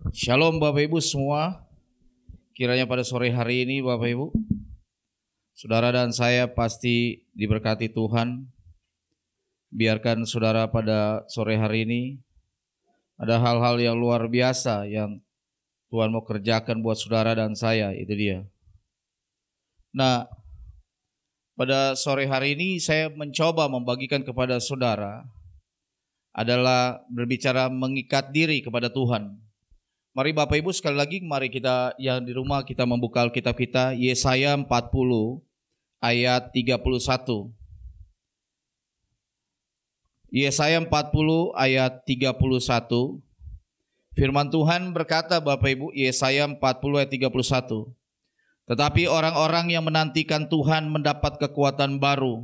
Shalom Bapak Ibu semua. Kiranya pada sore hari ini Bapak Ibu, saudara dan saya pasti diberkati Tuhan. Biarkan saudara pada sore hari ini ada hal-hal yang luar biasa yang Tuhan mau kerjakan buat saudara dan saya, itu dia. Nah, pada sore hari ini saya mencoba membagikan kepada saudara adalah berbicara mengikat diri kepada Tuhan. Mari Bapak Ibu sekali lagi, mari kita yang di rumah kita membuka Alkitab kita, Yesaya 40 ayat 31. Yesaya 40 ayat 31. Firman Tuhan berkata Bapak Ibu, Yesaya 40 ayat 31. Tetapi orang-orang yang menantikan Tuhan mendapat kekuatan baru.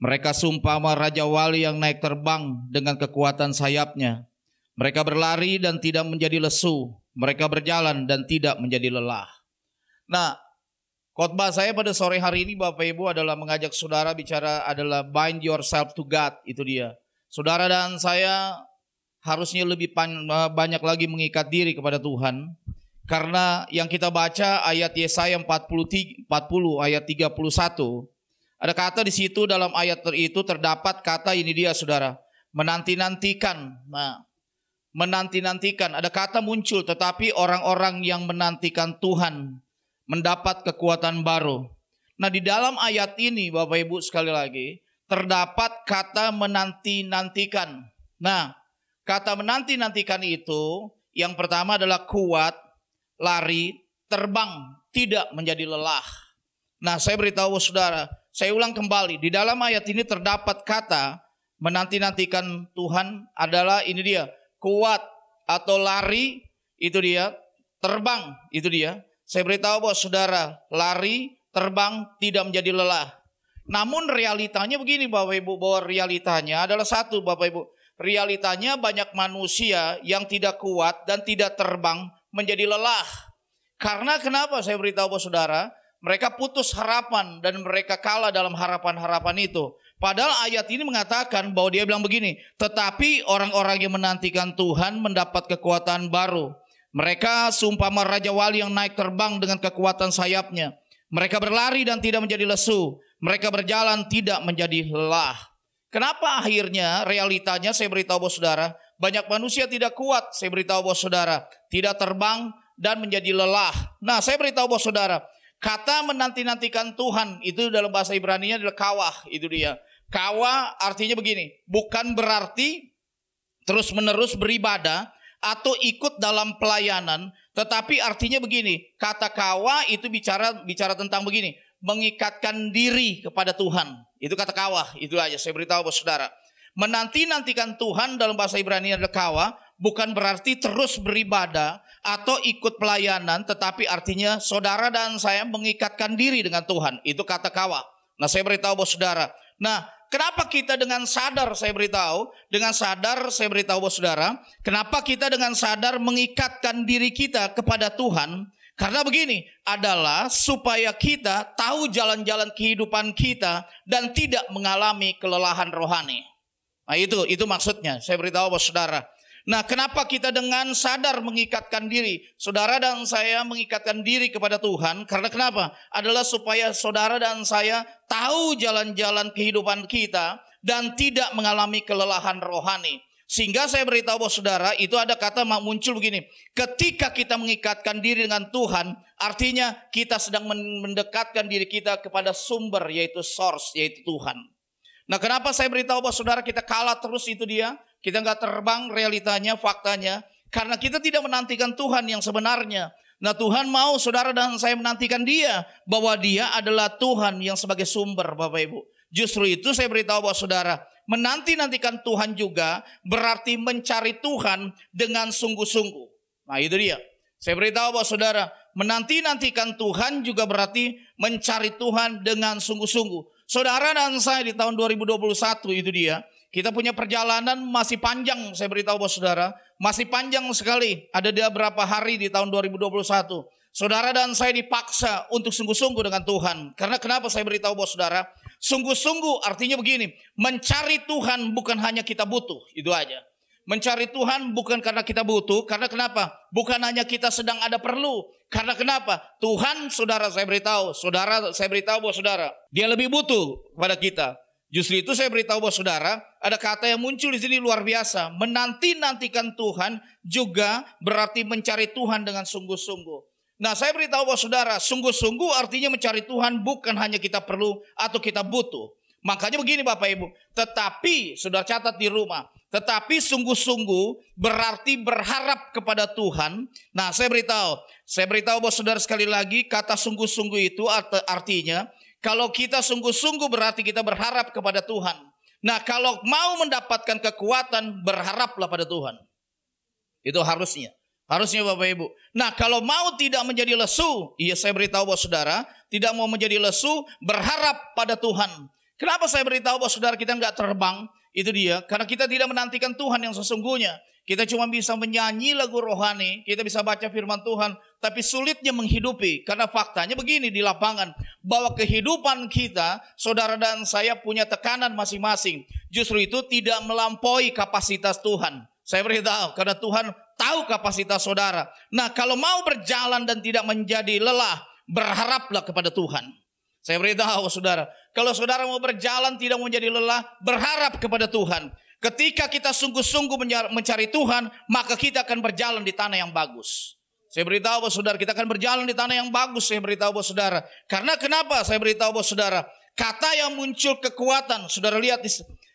Mereka seumpama Raja Wali yang naik terbang dengan kekuatan sayapnya. Mereka berlari dan tidak menjadi lesu. Mereka berjalan dan tidak menjadi lelah. Nah, khotbah saya pada sore hari ini Bapak Ibu adalah mengajak saudara bicara adalah bind yourself to God. Itu dia. Saudara dan saya harusnya lebih banyak lagi mengikat diri kepada Tuhan. Karena yang kita baca ayat Yesaya 40 ayat 31. Ada kata di situ, dalam ayat itu terdapat kata ini dia saudara, menanti-nantikan. Nah, menanti-nantikan, ada kata muncul, tetapi orang-orang yang menantikan Tuhan mendapat kekuatan baru. Nah, di dalam ayat ini Bapak Ibu sekali lagi terdapat kata menanti-nantikan. Nah, kata menanti-nantikan itu yang pertama adalah kuat, lari, terbang, tidak menjadi lelah. Nah, saya beritahu saudara, saya ulang kembali, di dalam ayat ini terdapat kata menanti-nantikan Tuhan adalah ini dia, kuat atau lari, itu dia, terbang, itu dia. Saya beritahu bahwa saudara, lari, terbang, tidak menjadi lelah. Namun realitanya begini Bapak Ibu, bahwa realitanya adalah satu Bapak Ibu. Realitanya banyak manusia yang tidak kuat dan tidak terbang menjadi lelah. Karena kenapa saya beritahu bahwa saudara, mereka putus harapan dan mereka kalah dalam harapan-harapan itu. Padahal ayat ini mengatakan bahwa dia bilang begini, tetapi orang-orang yang menantikan Tuhan mendapat kekuatan baru. Mereka seumpama Raja Wali yang naik terbang dengan kekuatan sayapnya. Mereka berlari dan tidak menjadi lesu. Mereka berjalan tidak menjadi lelah. Kenapa akhirnya realitanya saya beritahu bahwa saudara, banyak manusia tidak kuat, saya beritahu bahwa saudara, tidak terbang dan menjadi lelah. Nah, saya beritahu bahwa saudara, kata menanti-nantikan Tuhan itu dalam bahasa Ibrani-nya adalah kawah, itu dia. Kawah artinya begini, bukan berarti terus-menerus beribadah atau ikut dalam pelayanan, tetapi artinya begini, kata kawah itu bicara tentang begini, mengikatkan diri kepada Tuhan. Itu kata kawah, itu aja saya beritahu bahwa saudara. Menanti-nantikan Tuhan dalam bahasa Ibrani adalah kawah, bukan berarti terus beribadah atau ikut pelayanan, tetapi artinya saudara dan saya mengikatkan diri dengan Tuhan. Itu kata kawah. Nah, saya beritahu bahwa saudara. Nah, kenapa kita dengan sadar saya beritahu bahwa saudara, kenapa kita dengan sadar mengikatkan diri kita kepada Tuhan? Karena begini, adalah supaya kita tahu jalan-jalan kehidupan kita dan tidak mengalami kelelahan rohani. Nah, itu maksudnya. Saya beritahu bahwa saudara. Nah, kenapa kita dengan sadar mengikatkan diri? Saudara dan saya mengikatkan diri kepada Tuhan. Karena kenapa? Adalah supaya saudara dan saya tahu jalan-jalan kehidupan kita dan tidak mengalami kelelahan rohani. Sehingga saya beritahu bahwa saudara, itu ada kata muncul begini. Ketika kita mengikatkan diri dengan Tuhan, artinya kita sedang mendekatkan diri kita kepada sumber, yaitu source, yaitu Tuhan. Nah, kenapa saya beritahu bahwa saudara kita kalah terus, itu dia. Kita nggak terbang realitanya, faktanya. Karena kita tidak menantikan Tuhan yang sebenarnya. Nah, Tuhan mau saudara dan saya menantikan dia. Bahwa dia adalah Tuhan yang sebagai sumber Bapak Ibu. Justru itu saya beritahu bahwa saudara, menanti-nantikan Tuhan juga berarti mencari Tuhan dengan sungguh-sungguh. Nah, itu dia. Saya beritahu bahwa saudara, menanti-nantikan Tuhan juga berarti mencari Tuhan dengan sungguh-sungguh. Saudara dan saya di tahun 2021 itu dia. Kita punya perjalanan masih panjang, saya beritahu bahwa saudara, masih panjang sekali. Ada beberapa hari di tahun 2021. Saudara dan saya dipaksa untuk sungguh-sungguh dengan Tuhan. Karena kenapa saya beritahu bahwa saudara, sungguh-sungguh artinya begini, mencari Tuhan bukan hanya kita butuh, itu aja. Mencari Tuhan bukan karena kita butuh. Karena kenapa? Bukan hanya kita sedang ada perlu. Karena kenapa? Tuhan, saudara, saya beritahu bahwa saudara, Dia lebih butuh kepada kita. Justru itu saya beritahu bahwa saudara, ada kata yang muncul di sini luar biasa. Menanti-nantikan Tuhan juga berarti mencari Tuhan dengan sungguh-sungguh. Nah, saya beritahu bahwa saudara, sungguh-sungguh artinya mencari Tuhan bukan hanya kita perlu atau kita butuh. Makanya begini Bapak Ibu, tetapi, saudara catat di rumah, tetapi sungguh-sungguh berarti berharap kepada Tuhan. Nah, saya beritahu bahwa saudara sekali lagi, kata sungguh-sungguh itu artinya, kalau kita sungguh-sungguh berarti kita berharap kepada Tuhan. Nah, kalau mau mendapatkan kekuatan, berharaplah pada Tuhan. Itu harusnya Bapak Ibu. Nah, kalau mau tidak menjadi lesu, saya beritahu bahwa saudara, tidak mau menjadi lesu, berharap pada Tuhan. Kenapa saya beritahu bahwa saudara kita nggak terbang? Itu dia, karena kita tidak menantikan Tuhan yang sesungguhnya. Kita cuma bisa menyanyi lagu rohani, kita bisa baca firman Tuhan, tapi sulitnya menghidupi. Karena faktanya begini di lapangan, bahwa kehidupan kita, saudara dan saya punya tekanan masing-masing. Justru itu tidak melampaui kapasitas Tuhan. Saya beritahu, karena Tuhan tahu kapasitas saudara. Nah, kalau mau berjalan dan tidak menjadi lelah, berharaplah kepada Tuhan. Saya beritahu saudara, kalau saudara mau berjalan tidak menjadi lelah, berharap kepada Tuhan. Ketika kita sungguh-sungguh mencari Tuhan, maka kita akan berjalan di tanah yang bagus. Saya beritahu bahwa saudara, kita akan berjalan di tanah yang bagus. Saya beritahu bahwa saudara, karena kenapa? Saya beritahu bahwa saudara, kata yang muncul kekuatan, saudara lihat di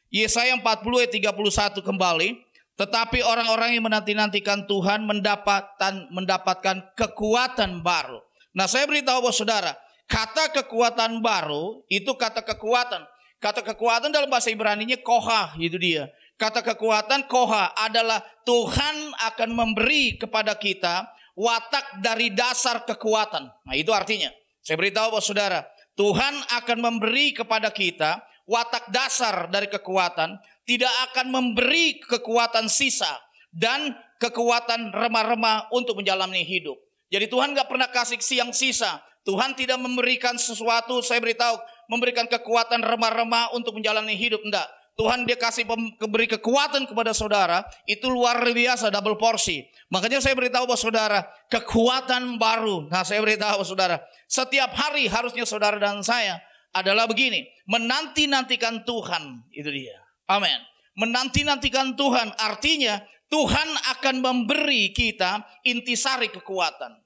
Yesaya 40 ayat 31 kembali. Tetapi orang-orang yang menanti-nantikan Tuhan mendapatkan kekuatan baru. Nah, saya beritahu bahwa saudara, kata kekuatan baru itu kata kekuatan. Kata kekuatan dalam bahasa Ibrani-nya koha, itu dia. Kata kekuatan koha adalah Tuhan akan memberi kepada kita watak dari dasar kekuatan. Nah, itu artinya. Saya beritahu bahwa saudara, Tuhan akan memberi kepada kita watak dasar dari kekuatan, tidak akan memberi kekuatan sisa dan kekuatan remah-remah untuk menjalani hidup. Jadi Tuhan gak pernah kasih yang sisa. Tuhan tidak memberikan sesuatu, saya beritahu, memberikan kekuatan remah-remah untuk menjalani hidup. Enggak. Tuhan dia kasih beri kekuatan kepada saudara, itu luar biasa, double porsi. Makanya saya beritahu bahwa saudara, kekuatan baru. Nah, saya beritahu saudara, setiap hari harusnya saudara dan saya adalah begini, menanti-nantikan Tuhan, itu dia. Amin. Menanti-nantikan Tuhan artinya Tuhan akan memberi kita intisari kekuatan.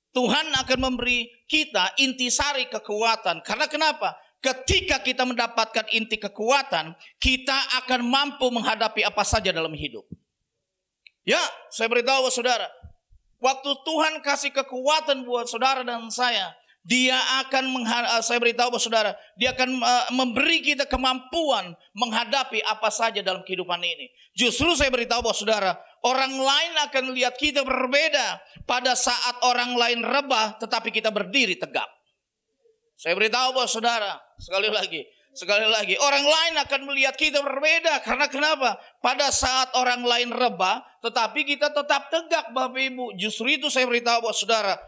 Tuhan akan memberi kita intisari kekuatan. Karena kenapa? Ketika kita mendapatkan inti kekuatan, kita akan mampu menghadapi apa saja dalam hidup. Ya, saya beritahu saudara, waktu Tuhan kasih kekuatan buat saudara dan saya, Dia akan saya beritahu bahwa saudara, Dia akan memberi kita kemampuan menghadapi apa saja dalam kehidupan ini. Justru saya beritahu bahwa saudara, orang lain akan lihat kita berbeda pada saat orang lain rebah, tetapi kita berdiri tegak. Saya beritahu bahwa saudara, sekali lagi, orang lain akan melihat kita berbeda. Karena kenapa? Pada saat orang lain rebah, tetapi kita tetap tegak, Bapak Ibu. Justru itu saya beritahu bahwa saudara,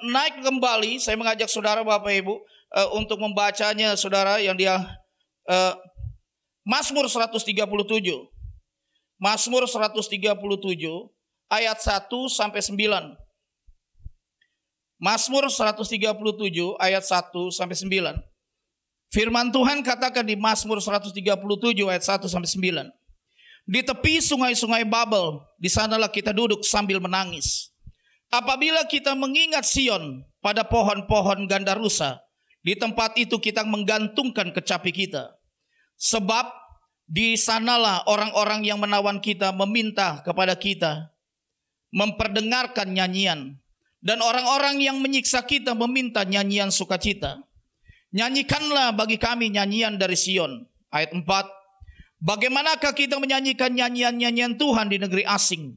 naik kembali, saya mengajak saudara Bapak Ibu untuk membacanya saudara, yang dia Mazmur 137. Mazmur 137 ayat 1 sampai 9. Mazmur 137 ayat 1 sampai 9. Firman Tuhan katakan di Mazmur 137 ayat 1 sampai 9. Di tepi sungai-sungai Babel, di sanalah kita duduk sambil menangis. Apabila kita mengingat Sion pada pohon-pohon gandarusa, di tempat itu kita menggantungkan kecapi kita. Sebab di sanalah orang-orang yang menawan kita meminta kepada kita, memperdengarkan nyanyian. Dan orang-orang yang menyiksa kita meminta nyanyian sukacita. Nyanyikanlah bagi kami nyanyian dari Sion. Ayat 4. Bagaimanakah kita menyanyikan nyanyian-nyanyian Tuhan di negeri asing?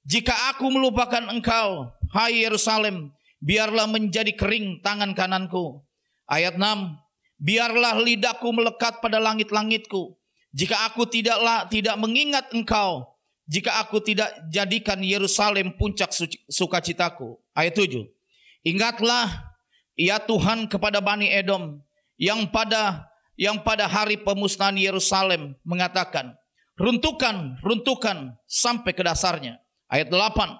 Jika aku melupakan engkau, hai Yerusalem, biarlah menjadi kering tangan kananku. Ayat 6. Biarlah lidahku melekat pada langit-langitku. Jika aku tidak mengingat engkau, jika aku tidak jadikan Yerusalem puncak sukacitaku. Ayat 7. Ingatlah ya Tuhan kepada Bani Edom yang pada hari pemusnahan Yerusalem mengatakan, runtuhkan sampai ke dasarnya. Ayat 8.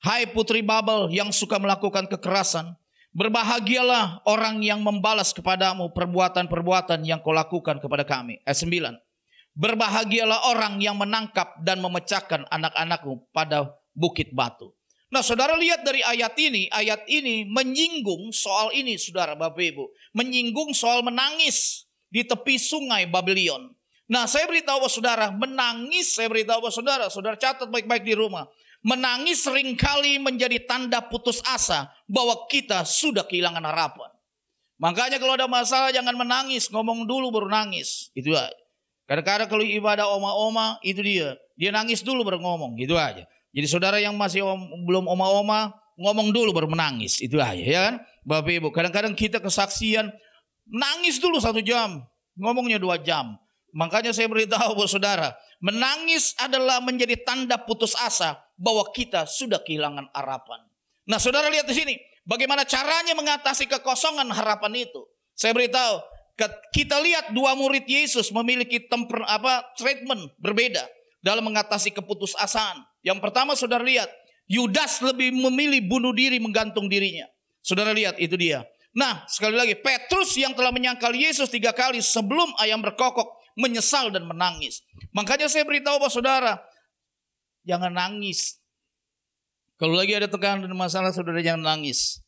Hai putri Babel yang suka melakukan kekerasan, berbahagialah orang yang membalas kepadamu perbuatan-perbuatan yang kau lakukan kepada kami. Ayat 9. Berbahagialah orang yang menangkap dan memecahkan anak-anakmu pada bukit batu. Nah, saudara lihat dari ayat ini menyinggung soal ini, saudara, Bapak Ibu. Menyinggung soal menangis di tepi sungai Babelion. Nah, saya beritahu saudara, menangis, saudara catat baik-baik di rumah. Menangis seringkali menjadi tanda putus asa bahwa kita sudah kehilangan harapan. Makanya kalau ada masalah jangan menangis, ngomong dulu baru nangis. Itu aja. Kadang-kadang kalau ibadah oma-oma itu dia nangis dulu baru ngomong, gitu aja. Jadi saudara yang masih belum oma-oma, ngomong dulu baru menangis, itu aja, ya kan? Bapak Ibu, kadang-kadang kita kesaksian nangis dulu 1 jam, ngomongnya 2 jam. Makanya saya beritahu buat saudara, menangis adalah menjadi tanda putus asa bahwa kita sudah kehilangan harapan. Nah, saudara lihat di sini, bagaimana caranya mengatasi kekosongan harapan itu. Saya beritahu, kita lihat 2 murid Yesus memiliki treatment berbeda dalam mengatasi keputusasaan. Yang pertama, saudara lihat, Yudas lebih memilih bunuh diri, menggantung dirinya. Saudara lihat, itu dia. Nah, sekali lagi, Petrus yang telah menyangkal Yesus 3 kali sebelum ayam berkokok, menyesal dan menangis. Makanya saya beritahu bahwa saudara, jangan nangis. Kalau lagi ada tekanan dan masalah, saudara jangan nangis.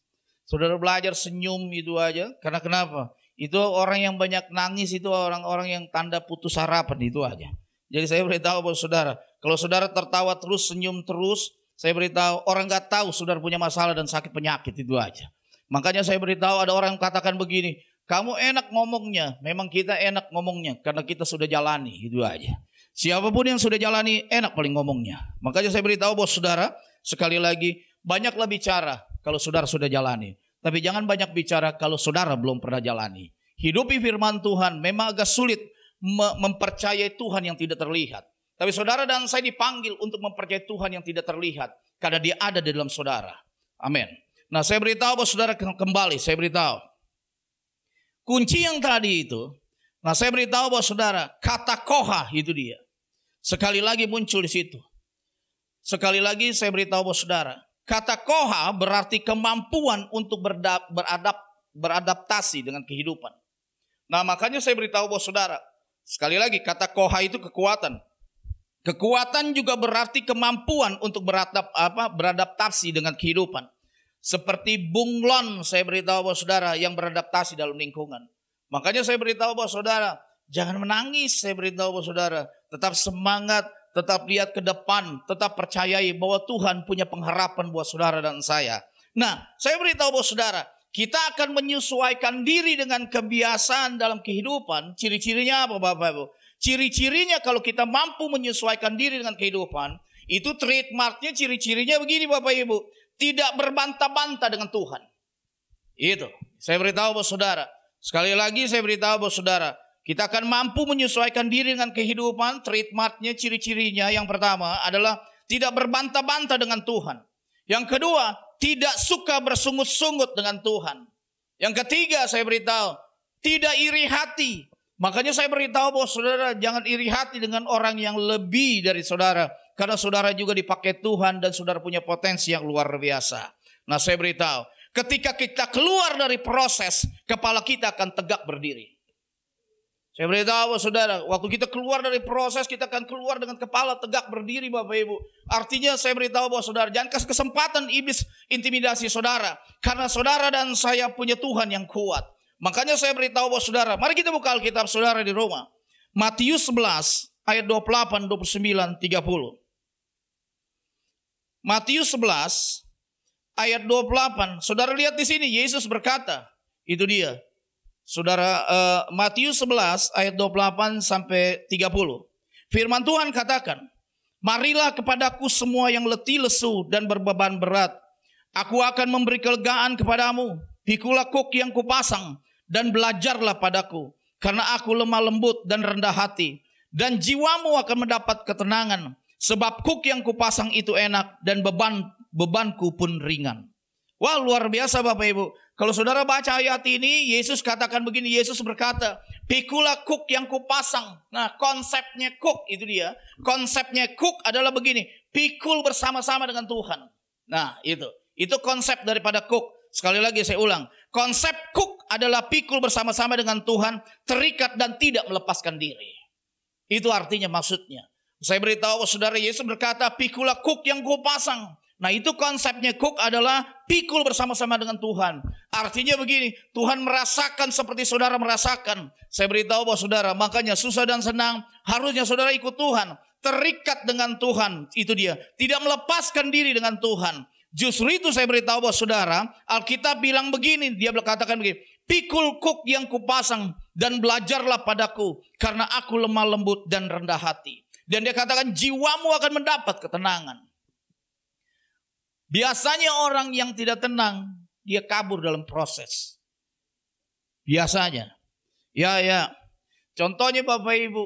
Saudara belajar senyum itu aja. Karena kenapa? Itu orang yang banyak nangis itu orang-orang yang tanda putus harapan, itu aja. Jadi saya beritahu bahwa saudara, kalau saudara tertawa terus, senyum terus, saya beritahu orang gak tahu saudara punya masalah dan sakit penyakit, itu aja. Makanya saya beritahu ada orang yang katakan begini, kamu enak ngomongnya, memang kita enak ngomongnya karena kita sudah jalani, itu aja. Siapapun yang sudah jalani enak paling ngomongnya. Makanya saya beritahu bahwa saudara, sekali lagi, banyaklah bicara kalau saudara sudah jalani. Tapi jangan banyak bicara kalau saudara belum pernah jalani. Hidupi firman Tuhan memang agak sulit mempercayai Tuhan yang tidak terlihat. Tapi saudara dan saya dipanggil untuk mempercayai Tuhan yang tidak terlihat. Karena dia ada di dalam saudara. Amin. Nah, saya beritahu bahwa saudara kembali, saya beritahu. Kunci yang tadi itu, nah saya beritahu bahwa saudara, kata koha itu dia. Sekali lagi muncul di situ. Sekali lagi saya beritahu bahwa saudara, kata koha berarti kemampuan untuk beradaptasi dengan kehidupan. Nah, makanya saya beritahu bahwa saudara, sekali lagi kata koha itu kekuatan. Kekuatan juga berarti kemampuan untuk beradaptasi dengan kehidupan. Seperti bunglon, saya beritahu bahwa saudara yang beradaptasi dalam lingkungan. Makanya saya beritahu bahwa saudara, jangan menangis, saya beritahu bahwa saudara, tetap semangat, tetap lihat ke depan, tetap percayai bahwa Tuhan punya pengharapan buat saudara dan saya. Nah, saya beritahu bahwa saudara, kita akan menyesuaikan diri dengan kebiasaan dalam kehidupan. Ciri-cirinya apa Bapak Ibu? Ciri-cirinya kalau kita mampu menyesuaikan diri dengan kehidupan, itu trademarknya, ciri-cirinya begini Bapak Ibu. Tidak berbantah-bantah dengan Tuhan. Itu. Saya beritahu bahwa saudara. Sekali lagi saya beritahu bahwa saudara. Kita akan mampu menyesuaikan diri dengan kehidupan. Trademarknya, ciri-cirinya yang pertama adalah tidak berbantah-bantah dengan Tuhan. Yang kedua, tidak suka bersungut-sungut dengan Tuhan. Yang ketiga saya beritahu, tidak iri hati. Makanya saya beritahu bahwa saudara jangan iri hati dengan orang yang lebih dari saudara. Karena saudara juga dipakai Tuhan dan saudara punya potensi yang luar biasa. Nah, saya beritahu, ketika kita keluar dari proses, kepala kita akan tegak berdiri. Saya beritahu saudara, waktu kita keluar dari proses, kita akan keluar dengan kepala tegak berdiri Bapak Ibu. Artinya saya beritahu bahwa saudara, jangan kasih kesempatan iblis intimidasi saudara. Karena saudara dan saya punya Tuhan yang kuat. Makanya saya beritahu bahwa saudara, mari kita buka Alkitab saudara di rumah. Matius 11 ayat 28, 29, 30. Matius 11 ayat 28. Saudara lihat di sini Yesus berkata, itu dia. Saudara, Matius 11 ayat 28 sampai 30. Firman Tuhan katakan, marilah kepadaku semua yang letih lesu dan berbeban berat. Aku akan memberi kelegaan kepadamu. Pikulah kuk yang kupasang dan belajarlah padaku. Karena aku lemah lembut dan rendah hati. Dan jiwamu akan mendapat ketenangan. Sebab kuk yang kupasang itu enak dan bebanku pun ringan. Wah, luar biasa Bapak Ibu. Kalau saudara baca ayat ini, Yesus katakan begini, Yesus berkata, pikulah kuk yang kupasang. Nah, konsepnya kuk itu dia. Konsepnya kuk adalah begini, pikul bersama-sama dengan Tuhan. Nah, itu konsep daripada kuk. Sekali lagi saya ulang, konsep kuk adalah pikul bersama-sama dengan Tuhan, terikat dan tidak melepaskan diri. Itu artinya maksudnya. Saya beritahu saudara, Yesus berkata, pikulah kuk yang kupasang. Nah, itu konsepnya kuk adalah pikul bersama-sama dengan Tuhan. Artinya begini, Tuhan merasakan seperti saudara merasakan. Saya beritahu bahwa saudara, makanya susah dan senang, harusnya saudara ikut Tuhan. Terikat dengan Tuhan, itu dia. Tidak melepaskan diri dengan Tuhan. Justru itu saya beritahu bahwa saudara, Alkitab bilang begini, dia katakan begini, pikul kuk yang kupasang dan belajarlah padaku, karena aku lemah lembut dan rendah hati. Dan dia katakan jiwamu akan mendapat ketenangan. Biasanya orang yang tidak tenang, dia kabur dalam proses. Biasanya. Ya. Contohnya Bapak Ibu,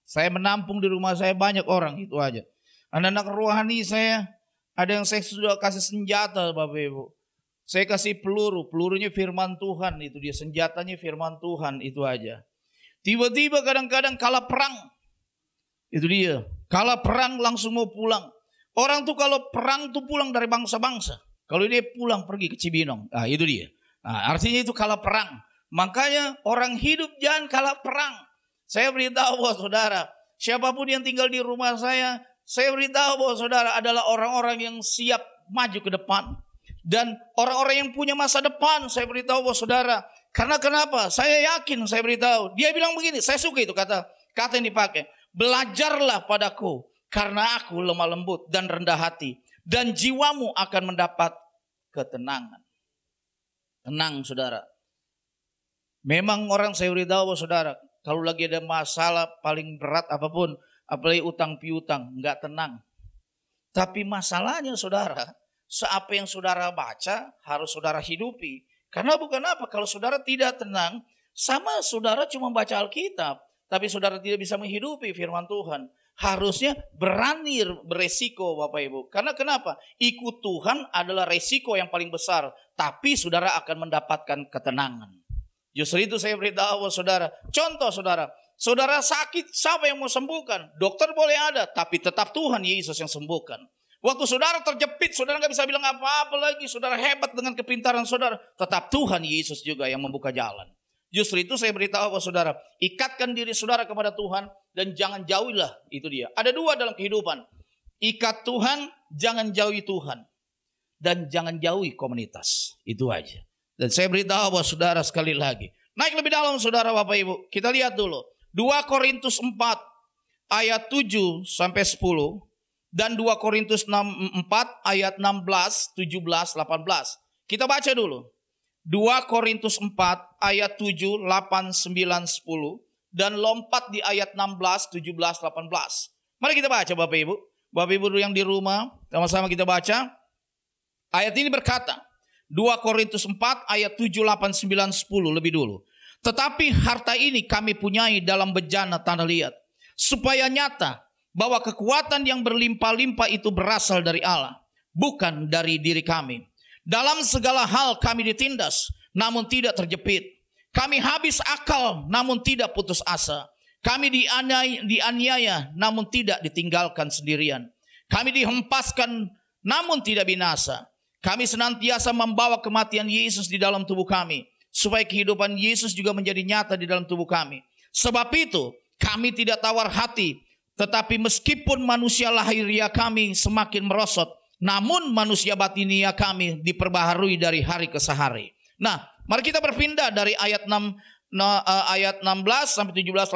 saya menampung di rumah saya banyak orang, itu aja. Anak-anak rohani saya, ada yang saya sudah kasih senjata Bapak Ibu. Saya kasih pelurunya firman Tuhan, itu dia, senjatanya firman Tuhan, itu aja. Tiba-tiba kadang-kadang kalah perang. Itu dia, kalah perang langsung mau pulang. Orang tuh kalau perang tuh pulang dari bangsa-bangsa. Kalau dia pulang pergi ke Cibinong. Nah, itu dia. Nah, artinya itu kalah perang. Makanya orang hidup jangan kalah perang. Saya beritahu bahwa saudara, siapapun yang tinggal di rumah saya beritahu bahwa saudara adalah orang-orang yang siap maju ke depan. Dan orang-orang yang punya masa depan, saya beritahu bahwa saudara. Karena kenapa? Saya yakin, saya beritahu. Dia bilang begini, saya suka itu kata yang dipakai. Belajarlah padaku, karena aku lemah lembut dan rendah hati, dan jiwamu akan mendapat ketenangan. Tenang saudara. Memang orang saya beritahu saudara, kalau lagi ada masalah paling berat apapun, apalagi utang piutang, nggak tenang. Tapi masalahnya saudara, apa yang saudara baca harus saudara hidupi. Karena bukan apa, kalau saudara tidak tenang, sama saudara cuma baca Alkitab, tapi saudara tidak bisa menghidupi firman Tuhan. Harusnya berani beresiko Bapak Ibu. Karena kenapa? Ikut Tuhan adalah resiko yang paling besar. Tapi saudara akan mendapatkan ketenangan. Justru itu saya beritahu saudara. Contoh saudara. Saudara sakit, siapa yang mau sembuhkan? Dokter boleh ada, tapi tetap Tuhan Yesus yang sembuhkan. Waktu saudara terjepit, saudara gak bisa bilang apa-apa lagi. Saudara hebat dengan kepintaran saudara. Tetap Tuhan Yesus juga yang membuka jalan. Justru itu saya beritahu kepada saudara, ikatkan diri saudara kepada Tuhan dan jangan jauhilah, itu dia. Ada dua dalam kehidupan. Ikat Tuhan, jangan jauhi Tuhan. Dan jangan jauhi komunitas. Itu aja. Dan saya beritahu kepada saudara sekali lagi. Naik lebih dalam saudara Bapak Ibu. Kita lihat dulu. 2 Korintus 4 ayat 7 sampai 10. Dan 2 Korintus 4 ayat 16, 17, 18. Kita baca dulu. 2 Korintus 4 ayat 7, 8, 9, 10. Dan lompat di ayat 16, 17, 18. Mari kita baca Bapak Ibu. Bapak Ibu yang di rumah, sama-sama kita baca. Ayat ini berkata, 2 Korintus 4 ayat 7, 8, 9, 10 lebih dulu. Tetapi harta ini kami punyai dalam bejana tanah liat, supaya nyata bahwa kekuatan yang berlimpah-limpah itu berasal dari Allah, bukan dari diri kami. Dalam segala hal kami ditindas, namun tidak terjepit. Kami habis akal, namun tidak putus asa. Kami dianiaya, namun tidak ditinggalkan sendirian. Kami dihempaskan, namun tidak binasa. Kami senantiasa membawa kematian Yesus di dalam tubuh kami, supaya kehidupan Yesus juga menjadi nyata di dalam tubuh kami. Sebab itu, kami tidak tawar hati, tetapi meskipun manusia lahiriah kami semakin merosot, namun manusia batinia kami diperbaharui dari hari ke hari. Nah, mari kita berpindah dari ayat 16 sampai 17, 18.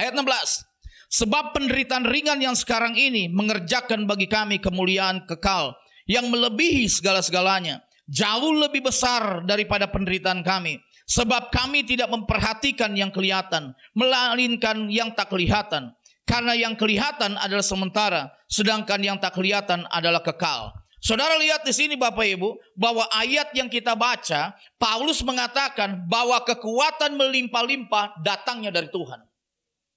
Ayat 16. Sebab penderitaan ringan yang sekarang ini mengerjakan bagi kami kemuliaan kekal yang melebihi segala-segalanya, jauh lebih besar daripada penderitaan kami. Sebab kami tidak memperhatikan yang kelihatan, melainkan yang tak kelihatan. Karena yang kelihatan adalah sementara, sedangkan yang tak kelihatan adalah kekal. Saudara lihat di sini Bapak Ibu, bahwa ayat yang kita baca, Paulus mengatakan bahwa kekuatan melimpah-limpah datangnya dari Tuhan.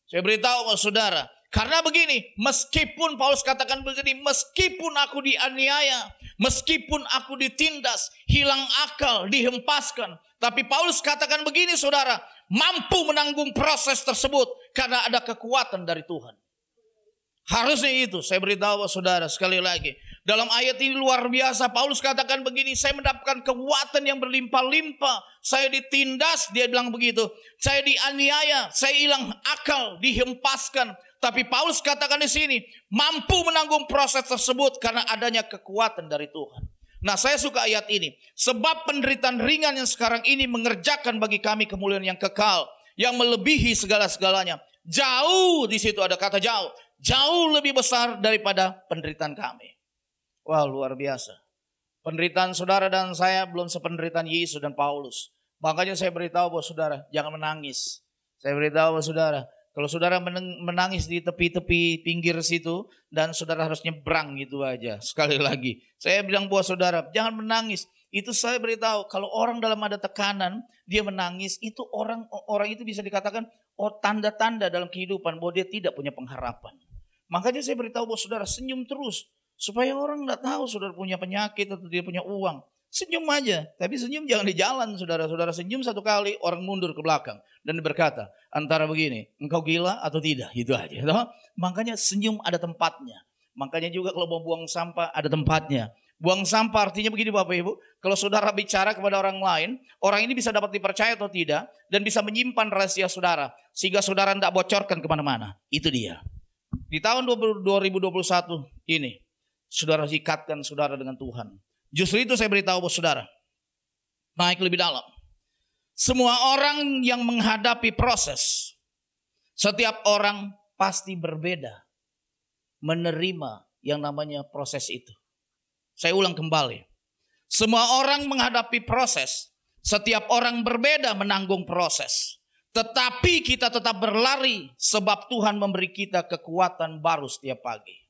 Saya beritahu saudara, Karena begini, meskipun Paulus katakan begini, meskipun aku dianiaya, meskipun aku ditindas, hilang akal, dihempaskan. Tapi Paulus katakan begini saudara, mampu menanggung proses tersebut karena ada kekuatan dari Tuhan. Harusnya itu, saya beritahu saudara sekali lagi. Dalam ayat ini luar biasa, Paulus katakan begini, saya mendapatkan kekuatan yang berlimpah-limpah. Saya ditindas, dia bilang begitu. Saya dianiaya, saya hilang akal, dihempaskan. Tapi Paulus katakan di sini, mampu menanggung proses tersebut karena adanya kekuatan dari Tuhan. Nah, saya suka ayat ini. Sebab penderitaan ringan yang sekarang ini mengerjakan bagi kami kemuliaan yang kekal, yang melebihi segala-segalanya. Jauh, di situ ada kata jauh. Jauh lebih besar daripada penderitaan kami. Wah, luar biasa. Penderitaan saudara dan saya belum sependeritaan Yesus dan Paulus. Makanya saya beritahu bahwa saudara, jangan menangis. Saya beritahu bahwa saudara, kalau saudara menangis di tepi-tepi pinggir situ, dan saudara harus nyebrang gitu aja. Sekali lagi, saya bilang bahwa saudara, jangan menangis. Itu saya beritahu, kalau orang dalam ada tekanan, dia menangis, itu orang itu bisa dikatakan tanda-tanda dalam kehidupan bahwa dia tidak punya pengharapan. Makanya saya beritahu bahwa saudara senyum terus. Supaya orang tidak tahu saudara punya penyakit atau dia punya uang. Senyum aja. Tapi senyum jangan di jalan saudara. Saudara senyum satu kali orang mundur ke belakang. Dan berkata antara begini. Engkau gila atau tidak. Itu aja. Tahu? Makanya senyum ada tempatnya. Makanya juga kalau mau buang sampah ada tempatnya. Buang sampah artinya begini Bapak Ibu. Kalau saudara bicara kepada orang lain. Orang ini bisa dapat dipercaya atau tidak. Dan bisa menyimpan rahasia saudara. Sehingga saudara tidak bocorkan kemana-mana. Itu dia. Di tahun 2021 ini. Saudara ikatkan saudara dengan Tuhan. Justru itu saya beritahu bahwa saudara. Naik lebih dalam. Semua orang yang menghadapi proses. Setiap orang pasti berbeda. Menerima yang namanya proses itu. Saya ulang kembali. Semua orang menghadapi proses. Setiap orang berbeda menanggung proses. Tetapi kita tetap berlari. Sebab Tuhan memberi kita kekuatan baru setiap pagi.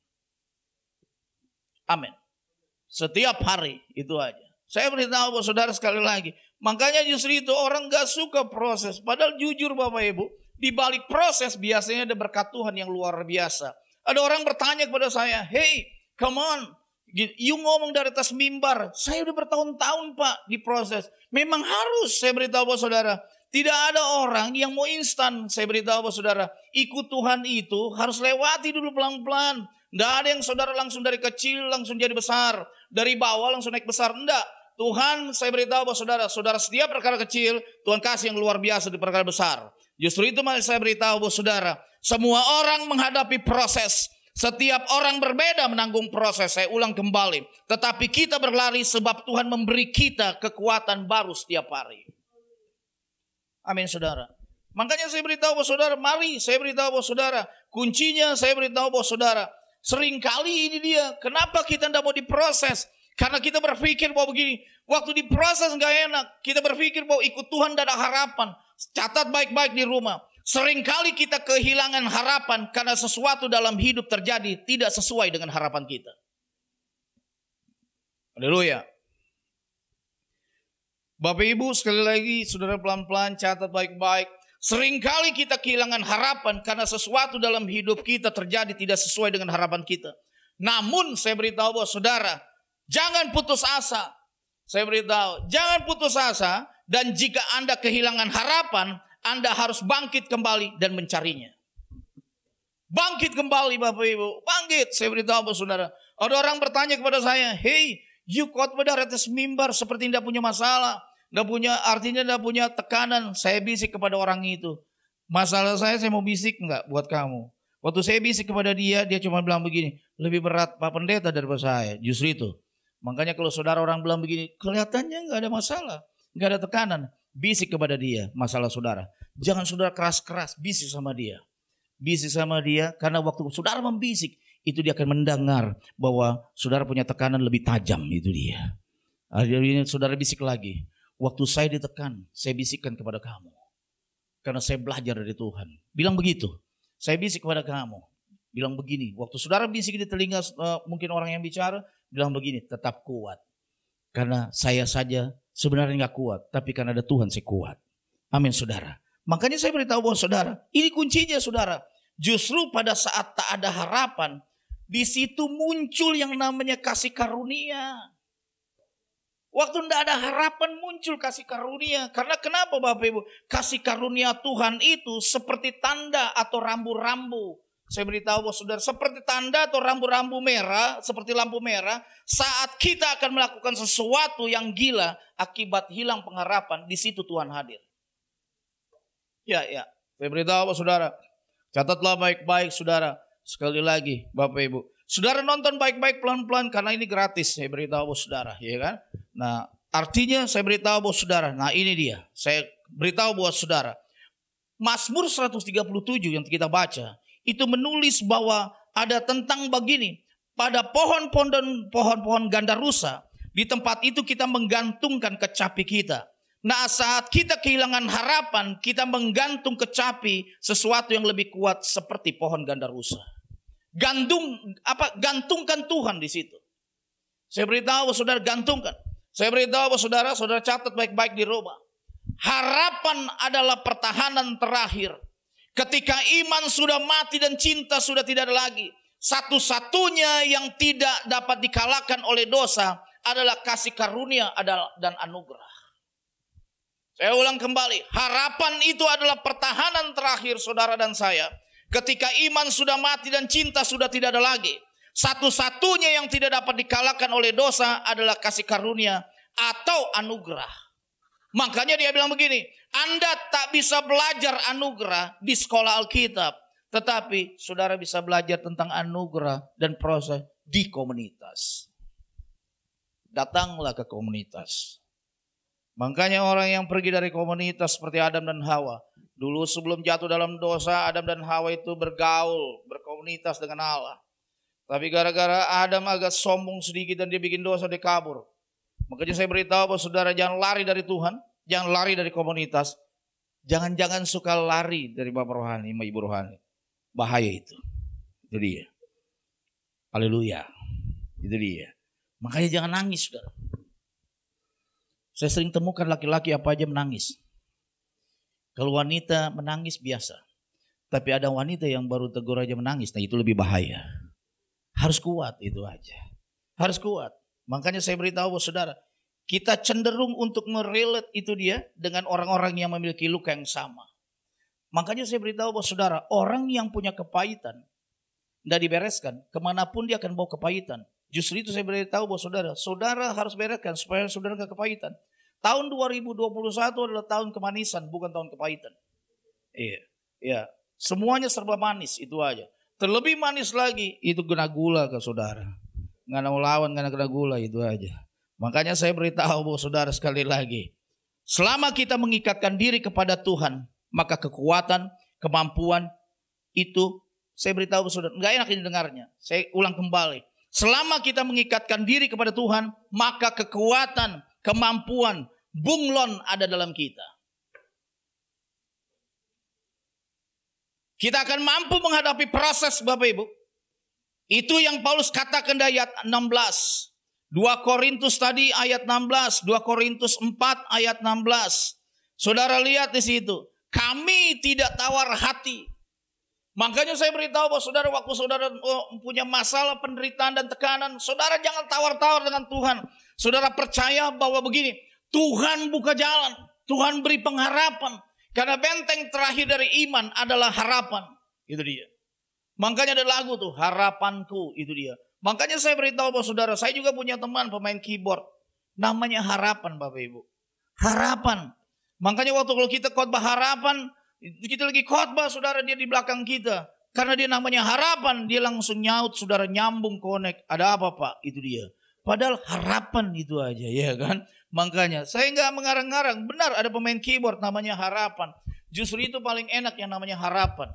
Amin. Setiap hari itu aja. Saya beritahu bahwa saudara sekali lagi. Makanya justru itu orang gak suka proses. Padahal jujur Bapak Ibu. Di balik proses biasanya ada berkat Tuhan yang luar biasa. Ada orang bertanya kepada saya. Hey, come on. You ngomong dari atas mimbar. Saya udah bertahun-tahun Pak di proses. Memang harus saya beritahu bahwa saudara. Tidak ada orang yang mau instan. Saya beritahu bahwa saudara. Ikut Tuhan itu harus lewati dulu pelan-pelan. Tidak ada yang saudara langsung dari kecil langsung jadi besar. Dari bawah langsung naik besar. Tidak. Tuhan saya beritahu bahwa saudara setiap perkara kecil Tuhan kasih yang luar biasa di perkara besar. Justru itu saya beritahu bahwa saudara. Semua orang menghadapi proses. Setiap orang berbeda menanggung proses. Saya ulang kembali. Tetapi kita berlari sebab Tuhan memberi kita kekuatan baru setiap hari. Amin saudara. Makanya saya beritahu bahwa saudara. Mari saya beritahu bahwa saudara. Kuncinya saya beritahu bahwa saudara. Seringkali ini dia, kenapa kita tidak mau diproses? Karena kita berpikir bahwa begini, waktu diproses gak enak. Kita berpikir bahwa ikut Tuhan tidak ada harapan. Catat baik-baik di rumah. Seringkali kita kehilangan harapan karena sesuatu dalam hidup terjadi tidak sesuai dengan harapan kita. Haleluya. Bapak Ibu sekali lagi, saudara pelan-pelan catat baik-baik. Seringkali kita kehilangan harapan karena sesuatu dalam hidup kita terjadi tidak sesuai dengan harapan kita. Namun saya beritahu bahwa saudara, jangan putus asa. Saya beritahu, jangan putus asa. Dan jika Anda kehilangan harapan, Anda harus bangkit kembali dan mencarinya. Bangkit kembali Bapak Ibu, bangkit. Saya beritahu bahwa saudara, ada orang bertanya kepada saya, hey, you khotbah dari atas mimbar seperti tidak punya masalah. Artinya tidak punya tekanan. Saya bisik kepada orang itu. Masalah saya mau bisik enggak buat kamu. Waktu saya bisik kepada dia cuma bilang begini. Lebih berat Pak Pendeta daripada saya. Justru itu. Makanya kalau saudara orang bilang begini. Kelihatannya enggak ada masalah. Enggak ada tekanan. Bisik kepada dia masalah saudara. Jangan saudara keras-keras. Bisik sama dia. Bisik sama dia. Karena waktu saudara membisik. Itu dia akan mendengar bahwa saudara punya tekanan lebih tajam. Itu dia. Akhirnya saudara bisik lagi. Waktu saya ditekan, saya bisikkan kepada kamu. Karena saya belajar dari Tuhan. Bilang begitu. Saya bisik kepada kamu. Bilang begini. Waktu saudara bisik di telinga mungkin orang yang bicara. Bilang begini, tetap kuat. Karena saya saja sebenarnya gak kuat. Tapi karena ada Tuhan saya kuat. Amin saudara. Makanya saya beritahu bahwa saudara. Ini kuncinya saudara. Justru pada saat tak ada harapan, di situ muncul yang namanya kasih karunia. Waktu tidak ada harapan muncul kasih karunia. Karena kenapa Bapak Ibu? Kasih karunia Tuhan itu seperti tanda atau rambu-rambu. Saya beritahu saudara, seperti tanda atau rambu-rambu merah, seperti lampu merah, saat kita akan melakukan sesuatu yang gila, akibat hilang pengharapan, di situ Tuhan hadir. Ya, saya beritahu saudara, catatlah baik-baik saudara, sekali lagi Bapak Ibu. Saudara nonton baik-baik pelan-pelan, karena ini gratis, saya beritahu saudara, ya kan? Nah, artinya saya beritahu saudara, nah ini dia, saya beritahu buat saudara, Mazmur 137 yang kita baca, itu menulis bahwa ada tentang begini, pada pohon-pohon gandarusa, di tempat itu kita menggantungkan kecapi kita. Nah, saat kita kehilangan harapan, kita menggantung kecapi sesuatu yang lebih kuat seperti pohon gandarusa. Gantungkan Tuhan di situ. Saya beritahu saudara, gantungkan. Saya beritahu saudara, saudara catat baik-baik di rumah. Harapan adalah pertahanan terakhir. Ketika iman sudah mati dan cinta sudah tidak ada lagi, satu-satunya yang tidak dapat dikalahkan oleh dosa adalah kasih karunia dan anugerah. Saya ulang kembali, harapan itu adalah pertahanan terakhir saudara dan saya. Ketika iman sudah mati dan cinta sudah tidak ada lagi, satu-satunya yang tidak dapat dikalahkan oleh dosa adalah kasih karunia atau anugerah. Makanya dia bilang begini, Anda tak bisa belajar anugerah di sekolah Alkitab, tetapi saudara bisa belajar tentang anugerah dan proses di komunitas. Datanglah ke komunitas. Makanya orang yang pergi dari komunitas seperti Adam dan Hawa, dulu sebelum jatuh dalam dosa, Adam dan Hawa itu bergaul, berkomunitas dengan Allah. Tapi gara-gara Adam agak sombong sedikit dan dia bikin dosa, dia kabur. Makanya saya beritahu bahwa saudara jangan lari dari Tuhan, jangan lari dari komunitas, jangan-jangan suka lari dari bapak rohani, ibu rohani. Bahaya itu. Itu dia. Haleluya. Itu dia. Makanya jangan nangis, saudara. Saya sering temukan laki-laki apa aja menangis. Kalau wanita menangis biasa. Tapi ada wanita yang baru tegur aja menangis. Nah itu lebih bahaya. Harus kuat itu aja. Harus kuat. Makanya saya beritahu saudara. Kita cenderung untuk merelate itu dia dengan orang-orang yang memiliki luka yang sama. Makanya saya beritahu bahwa saudara. Orang yang punya kepahitan. Tidak dibereskan. Kemanapun dia akan bawa kepahitan. Justru itu saya beritahu bahwa saudara harus bereskan supaya saudara gak kepahitan. Tahun 2021 adalah tahun kemanisan, bukan tahun kepahitan. Iya. Semuanya serba manis, itu aja. Terlebih manis lagi, itu kena gula ke saudara. Nggak mau lawan, nggak kena gula, itu aja. Makanya saya beritahu bahwa saudara sekali lagi. Selama kita mengikatkan diri kepada Tuhan, maka kekuatan, kemampuan itu, saya beritahu saudara, nggak enak ini dengarnya. Saya ulang kembali. Selama kita mengikatkan diri kepada Tuhan, maka kekuatan, kemampuan, bunglon ada dalam kita. Kita akan mampu menghadapi proses Bapak Ibu. Itu yang Paulus katakan di ayat 16. 2 Korintus tadi ayat 16. 2 Korintus 4 ayat 16. Saudara lihat di situ. Kami tidak tawar hati. Makanya saya beritahu bahwa saudara waktu saudara punya masalah penderitaan dan tekanan, saudara jangan tawar-tawar dengan Tuhan. Saudara percaya bahwa begini, Tuhan buka jalan, Tuhan beri pengharapan. Karena benteng terakhir dari iman adalah harapan. Itu dia. Makanya ada lagu tuh, harapanku, itu dia. Makanya saya beritahu bahwa saudara, saya juga punya teman pemain keyboard. Namanya harapan Bapak Ibu. Harapan. Makanya waktu kalau kita khotbah harapan, kita lagi khotbah saudara dia di belakang kita. Karena dia namanya harapan, dia langsung nyaut saudara, nyambung connect. Ada apa Pak? Itu dia. Padahal harapan itu aja ya kan. Makanya saya nggak mengarang-arang. Benar ada pemain keyboard namanya harapan. Justru itu paling enak yang namanya harapan.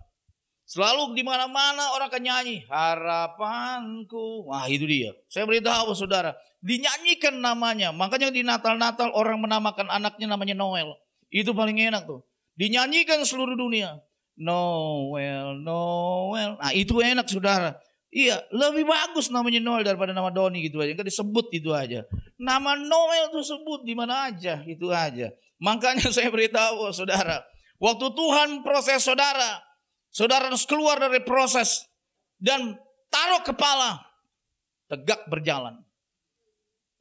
Selalu di mana-mana orang akan nyanyi harapanku. Wah itu dia. Saya beritahu saudara, dinyanyikan namanya. Makanya di Natal-Natal orang menamakan anaknya namanya Noel. Itu paling enak tuh. Dinyanyikan seluruh dunia. Noel, Noel. Nah itu enak saudara. Iya lebih bagus namanya Noel daripada nama Doni gitu aja. Enggak disebut itu aja. Nama Noel tuh sebut di mana aja. Itu aja. Makanya saya beritahu saudara. Waktu Tuhan proses saudara. Saudara harus keluar dari proses dan taruh kepala, tegak berjalan.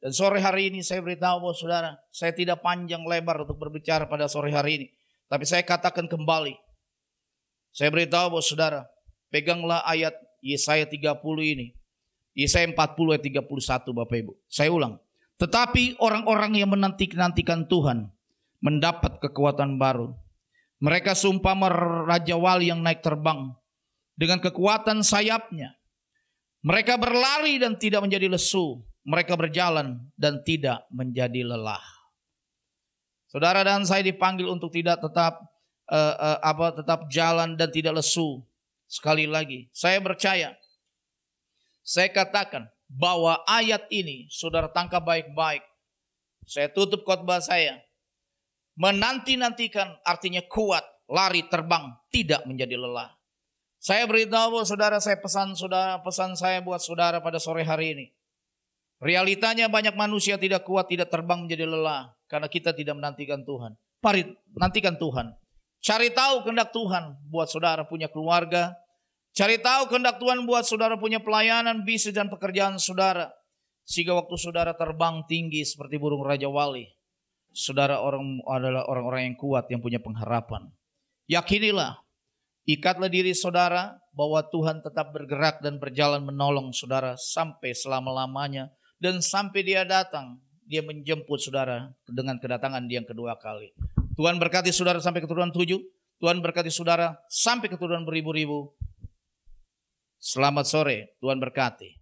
Dan sore hari ini saya beritahu bahwa saudara, saya tidak panjang lebar untuk berbicara pada sore hari ini. Tapi saya katakan kembali, saya beritahu bahwa saudara, peganglah ayat Yesaya 30 ini. Yesaya 40 ayat 31 Bapak Ibu. Saya ulang. Tetapi orang-orang yang menanti-nantikan Tuhan mendapat kekuatan baru. Mereka seumpama raja wali yang naik terbang dengan kekuatan sayapnya. Mereka berlari dan tidak menjadi lesu. Mereka berjalan dan tidak menjadi lelah. Saudara dan saya dipanggil untuk tidak tetap jalan dan tidak lesu. Sekali lagi, saya percaya. Saya katakan bahwa ayat ini saudara tangkap baik-baik. Saya tutup khotbah saya. Menanti-nantikan artinya kuat, lari, terbang, tidak menjadi lelah. Saya beritahu saudara, saya pesan saya buat saudara pada sore hari ini. Realitanya banyak manusia tidak kuat, tidak terbang menjadi lelah karena kita tidak menantikan Tuhan. Mari nantikan Tuhan. Cari tahu kehendak Tuhan buat saudara punya keluarga. Cari tahu kehendak Tuhan buat saudara punya pelayanan, bisnis dan pekerjaan saudara. Sehingga waktu saudara terbang tinggi seperti burung Raja Wali, saudara adalah orang-orang yang kuat yang punya pengharapan. Yakinilah, ikatlah diri saudara bahwa Tuhan tetap bergerak dan berjalan menolong saudara sampai selama-lamanya. Dan sampai dia datang, dia menjemput saudara dengan kedatangan dia yang kedua kali. Tuhan berkati saudara sampai keturunan 7. Tuhan berkati saudara sampai keturunan beribu-ribu. Selamat sore, Tuhan berkati.